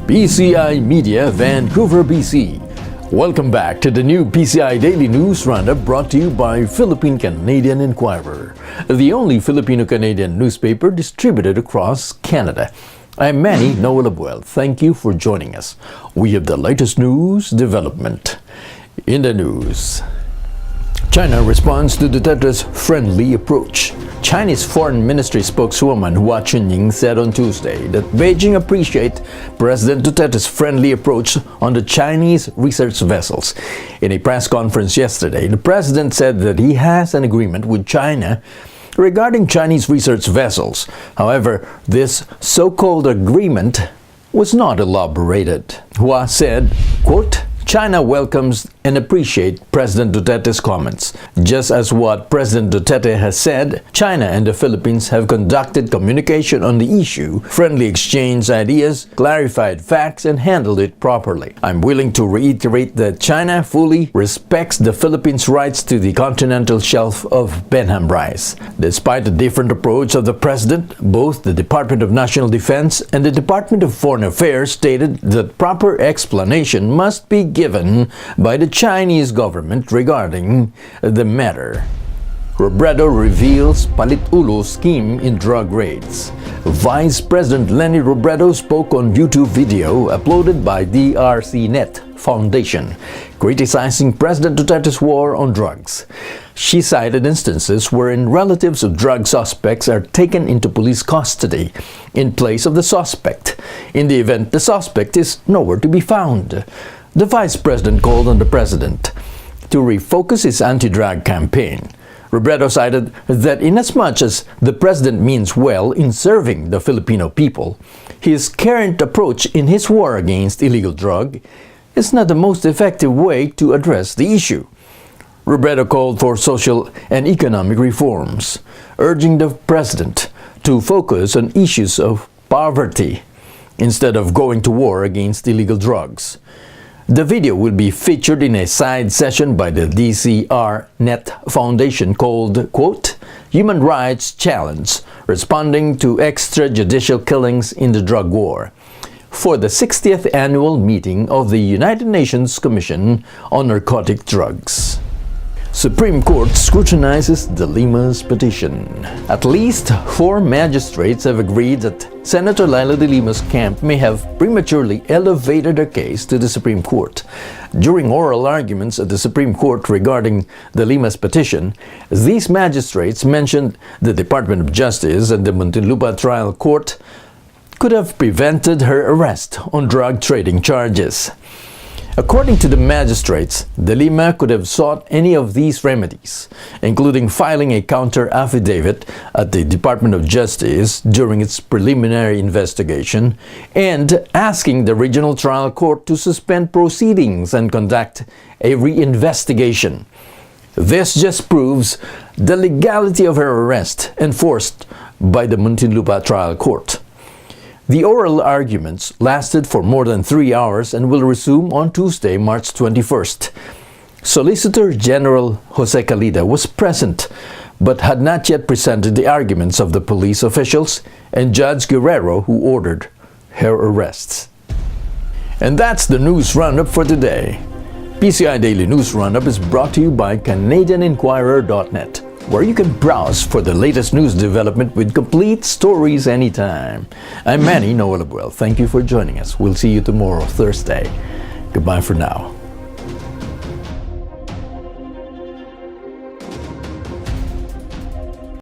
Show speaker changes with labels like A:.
A: PCI Media, Vancouver, BC. Welcome back to the new PCI Daily News Roundup brought to you by Philippine-Canadian Inquirer, the only Filipino-Canadian newspaper distributed across Canada. I'm Manny Noel Abuel. Thank you for joining us. We have the latest news development. In the news, China responds to Duterte's friendly approach. Chinese Foreign Ministry spokeswoman Hua Chunying said on Tuesday that Beijing appreciates President Duterte's friendly approach on the Chinese research vessels. In a press conference yesterday, the president said that he has an agreement with China regarding Chinese research vessels. However, this so-called agreement was not elaborated. Hua said, quote, China welcomes and appreciates President Duterte's comments. Just as what President Duterte has said, China and the Philippines have conducted communication on the issue, friendly exchanged ideas, clarified facts, and handled it properly. I'm willing to reiterate that China fully respects the Philippines' rights to the continental shelf of Benham rice. Despite the different approach of the President, both the Department of National Defense and the Department of Foreign Affairs stated that proper explanation must be given by the Chinese government regarding the matter. Robredo reveals palit-ulo scheme in drug raids. Vice President Leni Robredo spoke on YouTube video uploaded by DRCNet Foundation, criticizing President Duterte's war on drugs. She cited instances wherein relatives of drug suspects are taken into police custody in place of the suspect, in the event the suspect is nowhere to be found. The Vice President called on the President to refocus his anti-drug campaign. Robredo cited that inasmuch as the President means well in serving the Filipino people, his current approach in his war against illegal drug is not the most effective way to address the issue. Robredo called for social and economic reforms, urging the President to focus on issues of poverty instead of going to war against illegal drugs. The video will be featured in a side session by the DCRNet Foundation called, quote, Human Rights Challenge, responding to extrajudicial killings in the drug war, for the 60th annual meeting of the United Nations Commission on Narcotic Drugs. Supreme Court scrutinizes the Lima's petition. At least 4 magistrates have agreed that Senator Laila de Lima's camp may have prematurely elevated their case to the Supreme Court. During oral arguments at the Supreme Court regarding the Lima's petition, these magistrates mentioned the Department of Justice and the Muntinlupa Trial Court could have prevented her arrest on drug trading charges. According to the magistrates, de Lima could have sought any of these remedies, including filing a counter-affidavit at the Department of Justice during its preliminary investigation and asking the Regional Trial Court to suspend proceedings and conduct a reinvestigation. This just proves the legality of her arrest enforced by the Muntinlupa Trial Court. The oral arguments lasted for more than 3 hours and will resume on Tuesday, March 21st. Solicitor General Jose Calida was present but had not yet presented the arguments of the police officials and Judge Guerrero, who ordered her arrests. And that's the news roundup for today. PCI Daily News Roundup is brought to you by CanadianInquirer.net, where you can browse for the latest news development with complete stories anytime. I'm Manny Noel Abuel. Thank you for joining us. We'll see you tomorrow, Thursday. Goodbye for now.